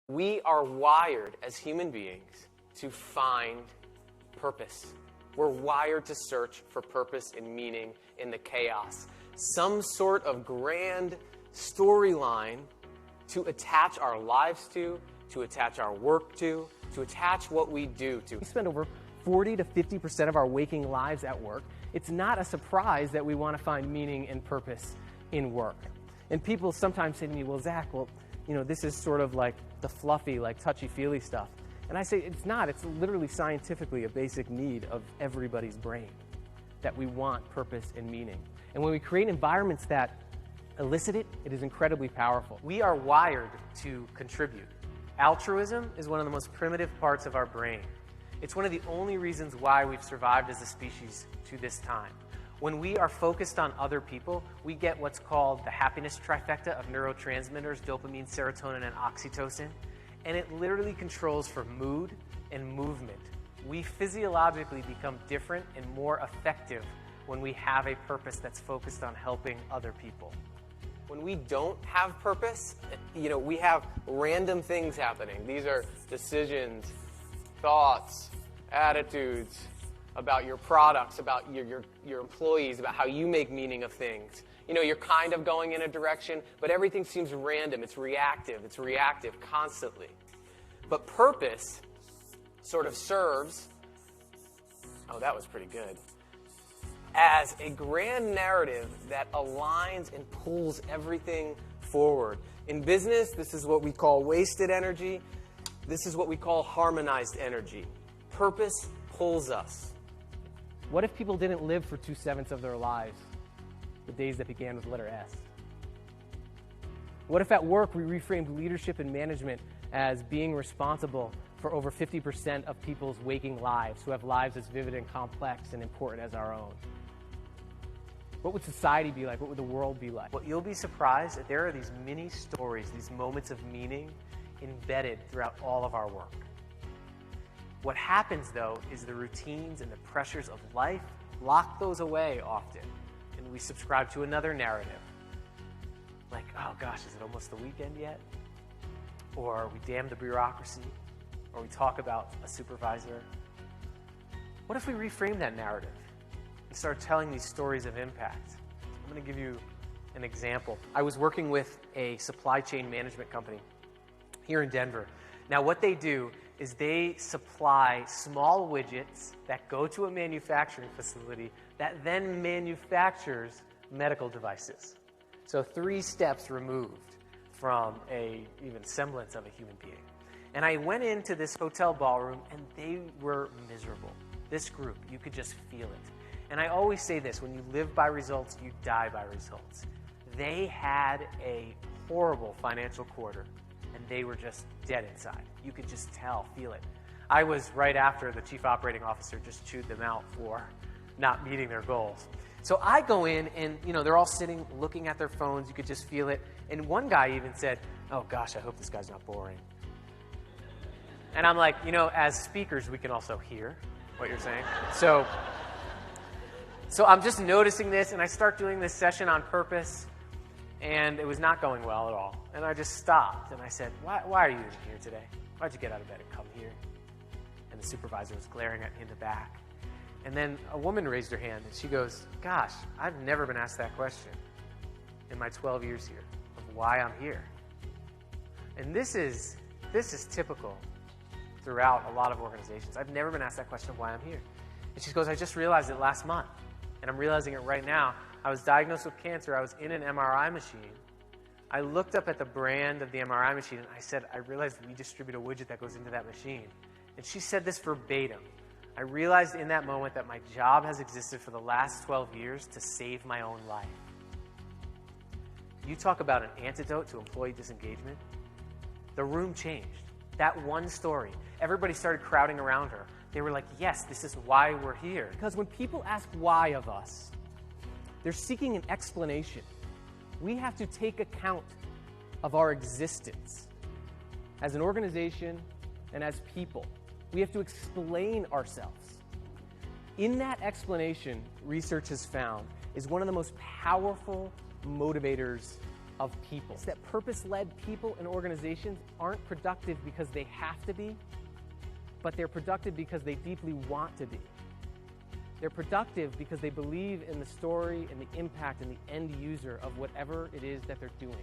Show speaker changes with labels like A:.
A: We are wired as human beings to find purpose. We're wired to search for purpose and meaning in the chaos. Some sort of grand storyline to attach our lives to attach our work to attach what we do to.
B: We spend over 40 to 50% of our waking lives at work. It's not a surprise that we want to find meaning and purpose in work. And people sometimes say to me, well, Zach, this is sort of like the fluffy, like touchy-feely stuff. And I say it's not. It's literally scientifically a basic need of everybody's brain, that we want purpose and meaning. And when we create environments that elicit it, it is incredibly powerful. We are wired to contribute. Altruism is one of the most primitive parts of our brain. It's one of the only reasons why we've survived as a species to this time. When we are focused on other people, we get what's called the happiness trifecta of neurotransmitters, dopamine, serotonin, and oxytocin. And it literally controls for mood and movement. We physiologically become different and more effective when we have a purpose that's focused on helping other people.
A: When we don't have purpose, we have random things happening. These are decisions, thoughts, attitudes about your products, about your employees, about how you make meaning of things. You're kind of going in a direction, but everything seems random. It's reactive constantly. But purpose sort of serves, that was pretty good, as a grand narrative that aligns and pulls everything forward. In business, this is what we call wasted energy. This is what we call harmonized energy. Purpose pulls us.
B: What if people didn't live for 2/7 of their lives, the days that began with the letter S? What if at work we reframed leadership and management as being responsible for over 50% of people's waking lives, who have lives as vivid and complex and important as our own? What would society be like? What would the world be like? Well, you'll be surprised that there are these mini stories, these moments of meaning embedded throughout all of our work. What happens, though, is the routines and the pressures of life lock those away often, and we subscribe to another narrative. Like, oh gosh, is it almost the weekend yet? Or we damn the bureaucracy, or we talk about a supervisor. What if we reframe that narrative and start telling these stories of impact? I'm going to give you an example. I was working with a supply chain management company here in Denver. Now, what they do is they supply small widgets that go to a manufacturing facility that then manufactures medical devices. So 3 steps removed from a even semblance of a human being. And I went into this hotel ballroom, and they were miserable. This group, you could just feel it. And I always say this, when you live by results, you die by results. They had a horrible financial quarter, and they were just dead inside. You could just tell, feel it. I was right after the chief operating officer just chewed them out for not meeting their goals. So I go in, and they're all sitting, looking at their phones. You could just feel it. And one guy even said, oh gosh, I hope this guy's not boring. And I'm like, as speakers, we can also hear what you're saying. So I'm just noticing this, and I start doing this session on purpose, and it was not going well at all. And I just stopped, and I said, why are you even here today? Why'd you get out of bed and come here? And the supervisor was glaring at me in the back. And then a woman raised her hand, and she goes, gosh, I've never been asked that question in my 12 years here of why I'm here. And this is typical throughout a lot of organizations. I've never been asked that question of why I'm here. And she goes, I just realized it last month, and I'm realizing it right now. I was diagnosed with cancer. I was in an MRI machine. I looked up at the brand of the MRI machine, and I said, I realized we distribute a widget that goes into that machine. And she said this verbatim. I realized in that moment that my job has existed for the last 12 years to save my own life. You talk about an antidote to employee disengagement. The room changed. That one story. Everybody started crowding around her. They were like, yes, this is why we're here. Because when people ask why of us, they're seeking an explanation. We have to take account of our existence as an organization and as people. We have to explain ourselves. In that explanation, research has found, is one of the most powerful motivators of people. It's that purpose-led people and organizations aren't productive because they have to be, but they're productive because they deeply want to be. They're productive because they believe in the story and the impact and the end user of whatever it is that they're doing.